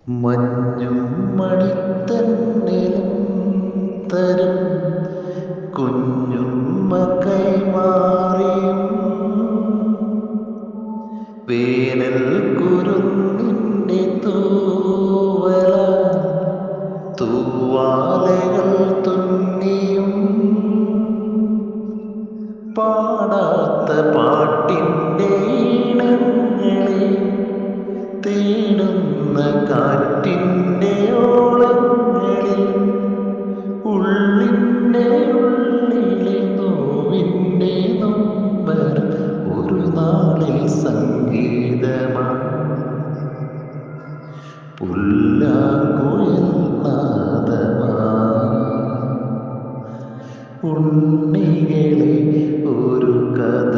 മഞ്ഞും മണിത്തന്നലും തരും കുഞ്ഞുമ്മ കൈമാറിയും വേനൽ കുരുന്നിൻ്റെ തൂവല തൂവാലകൾ തുന്നിയും പാടാത്ത പാട്ടിൻ്റെ ഈണങ്ങളെ തേടുന്ന കാറ്റിൻ്റെ ഓളങ്ങളിൽ ഉള്ളിൻ്റെ ഉള്ളിലെ നോവിൻ്റെ നൊമ്പർ ഒരു നാളിൽ സംഗീതമാണ് പുല്ലാങ്കുഴൽ നാദമാണ് ഉണ്ണികളെ ഒരു കഥ